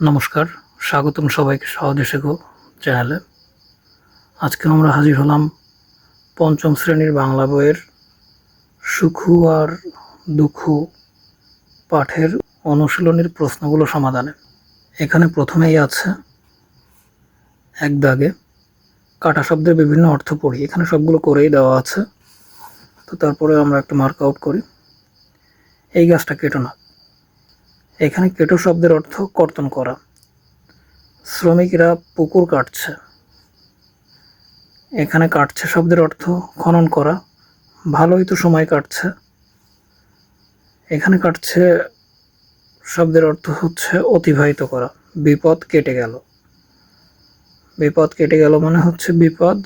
নমস্কার, স্বাগতম সবাইকে সহজে শেখো চ্যানেলে। আজকে আমরা হাজির হলাম পঞ্চম শ্রেণীর বাংলা বইয়ের সুখু আর দুঃখু পাঠের অনুশীলনীর প্রশ্নগুলো সমাধানে। এখানে প্রথমেই আছে এক দাগে কাটা শব্দের বিভিন্ন অর্থ পড়ি। এখানে সবগুলো করেই দেওয়া আছে, তো তারপরে আমরা একটু মার্ক আউট করি। এই গাছটা কেটো না। এখানে কেটো শব্দের অর্থ কর্তন করা। শ্রমিকরা পুকুর কাটছে। এখানে কাটছে শব্দের অর্থ খনন করা। ভালোই তো সময় কাটছে। এখানে কাটছে শব্দের অর্থ হচ্ছে অতিবাহিত করা। বিপদ কেটে গেল। বিপদ কেটে গেল মানে হচ্ছে বিপদ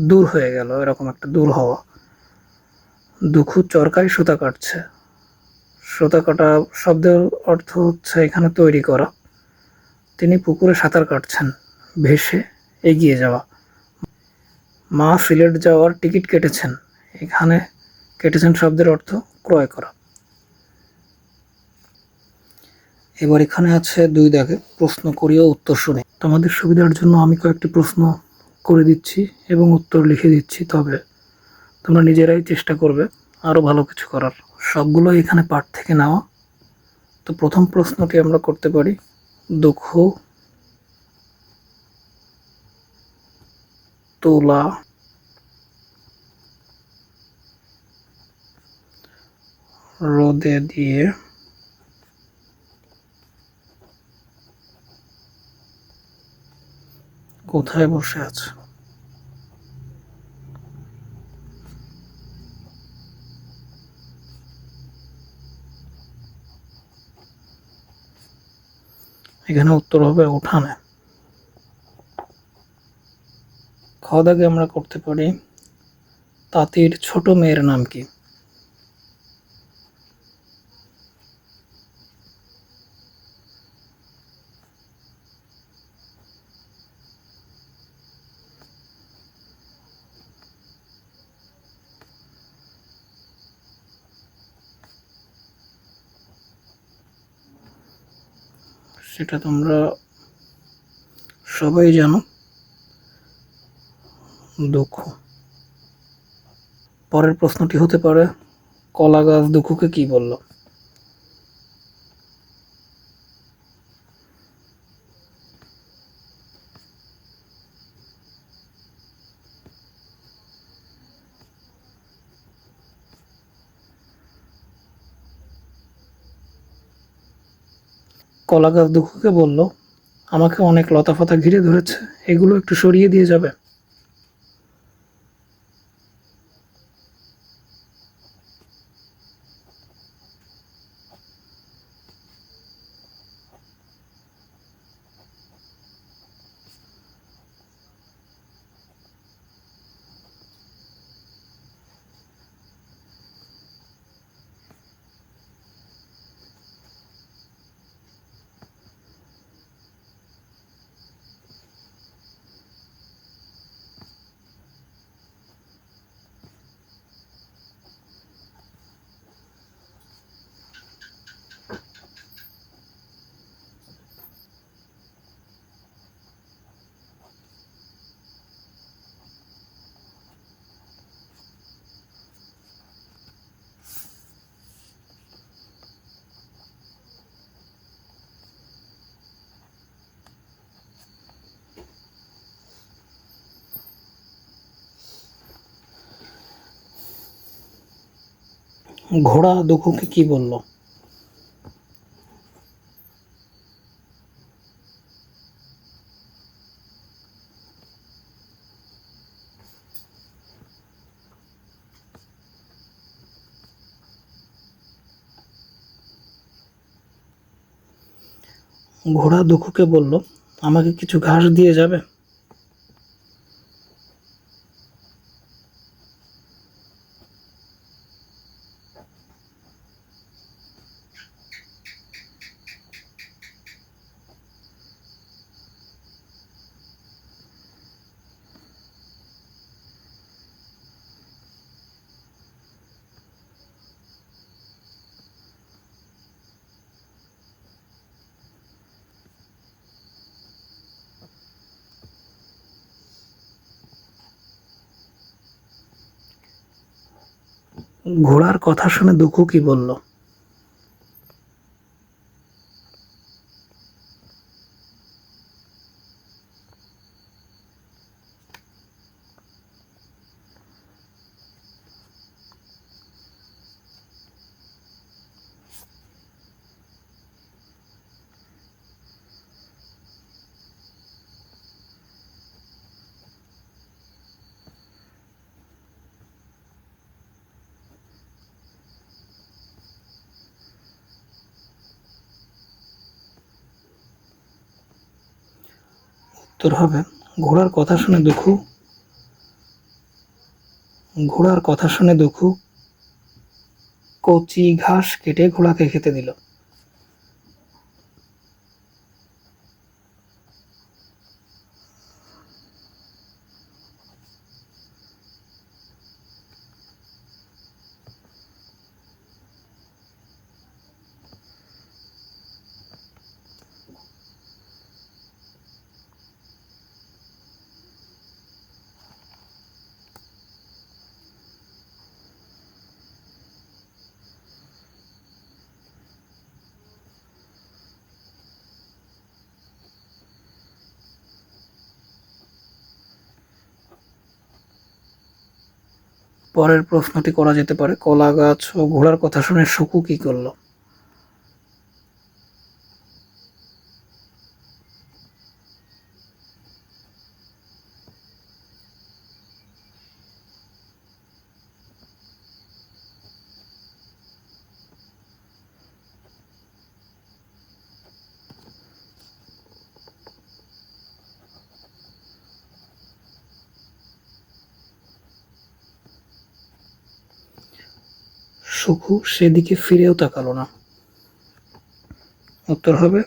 দূর হয়ে গেল, এরকম একটা দূর হওয়া। দুঃখু চরকায় সুতা কাটছে। সুতা কাটা শব্দের অর্থ হচ্ছে এখানে তৈরি করা। তিনি পুকুরে সাঁতার কাটছেন। ভেসে এগিয়ে যাওয়া। মা সিলেট যাওয়ার টিকিট কেটেছেন। এখানে কেটেছেন শব্দের অর্থ ক্রয় করা। এবার এখানে আছে দুই দাগে প্রশ্ন করি ও উত্তর শুনে। তোমাদের সুবিধার জন্য আমি কয়েকটি প্রশ্ন করে দিচ্ছি এবং উত্তর লিখে দিচ্ছি, তবে তোমরা নিজেরাই চেষ্টা করবে আরও ভালো কিছু করার। সবগুলো এখানে পাঠ থেকে নেওয়া। তো প্রথম প্রশ্নটি আমরা করতে পারি, দুঃখ তুলা রোদে দিয়ে কোথায় বসে আছে? এখানে উত্তর হবে উঠানে। খ দাগে আমরা করতে পারি, তাঁতির ছোট মেয়ের নাম কি? সেটা তোমরা সবাই জানো, দুঃখ। পরের প্রশ্নটি হতে পারে, কলা গাছ দুঃখুকে কি বলল? কলা গাছ দুঃখুকে বলল, আমাকে অনেক লতাপাতা ঘিরে ধরেছে, এগুলো একটু সরিয়ে দিয়ে যাবে। ঘোড়া দুঃখুকে কি বলল? ঘোড়া দুঃখুকে বলল, আমাকে কিছু ঘাস দিয়ে যাবে। ঘোড়ার কথা শুনে দুঃখু কি বলল? উত্তর হবে ঘোড়ার কথা শুনে দুঃখু কচি ঘাস কেটে ঘোড়াকে খেতে দিল। পরের প্রশ্নটি করা যেতে পারে, কলা গাছ ও ঘোড়ার কথা শুনে শুকু কি করল? শুকু সেদিকে ফিরেও তাকালো না। উত্তর হবে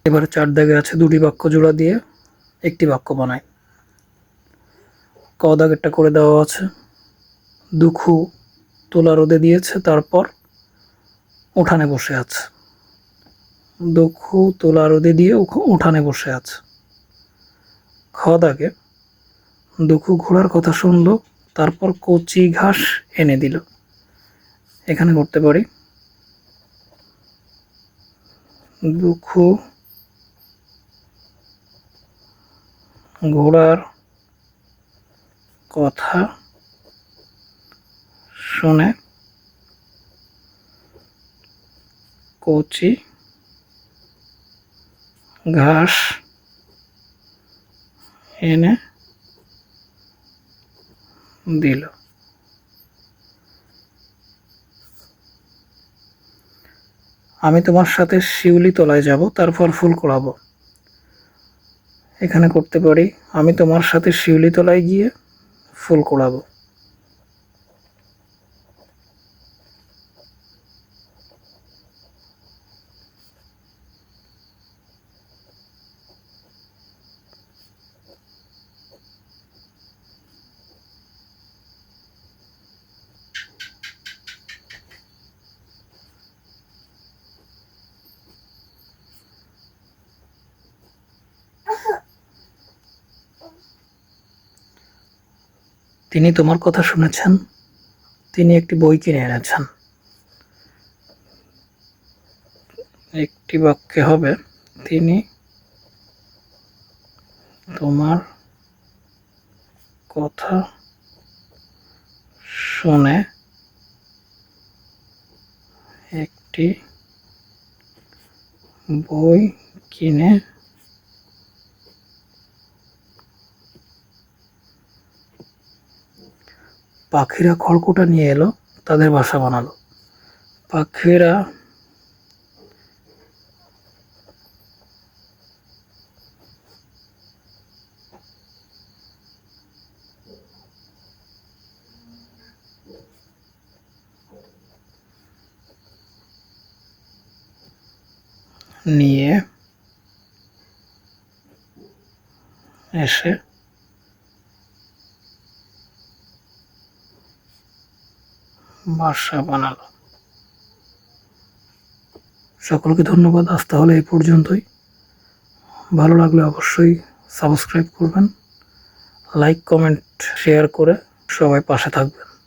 এবারে 4 দাগে আছে, দুটি বাক্য জোড়া দিয়ে একটি বাক্য বানায়। ক দাগেরটা করে দেওয়া আছে, দুঃখু তোলা রোদে দিয়েছে, তারপর উঠানে বসে আছে। দুঃখু তোলা রোদে দিয়ে উঠানে বসে আছে। খ দাগে, দুঃখু ঘোড়ার কথা শুনলো, তারপর কচি ঘাস এনে দিল। এখানে করতে পারি, দুঃখু ঘোড়ার কথা শুনে কচি ঘাস এনে দিল। আমি তোমার সাথে শিউলি তলায় যাব, তারপর ফুল কুড়াবো। এখানে করতে পারি, আমি তোমার সাথে শিউলি তলায় গিয়ে ফুল কুড়াবো। তিনি তোমার কথা শুনেছেন, তিনি একটি বই কিনে এনেছেন। একটি বাক্যে হবে, তিনি তোমার কথা শুনে একটি বই কিনে পাখিরা খড়কুটা নিয়ে এলো, তাদের বাসা বানালো। পাখিরা নিয়ে এসে বাসা বানালো। সকলকে ধন্যবাদ। আজ তাহলে এই পর্যন্তই। ভালো লাগলে অবশ্যই সাবস্ক্রাইব করবেন, লাইক কমেন্ট শেয়ার করে সবাই পাশে থাকবেন।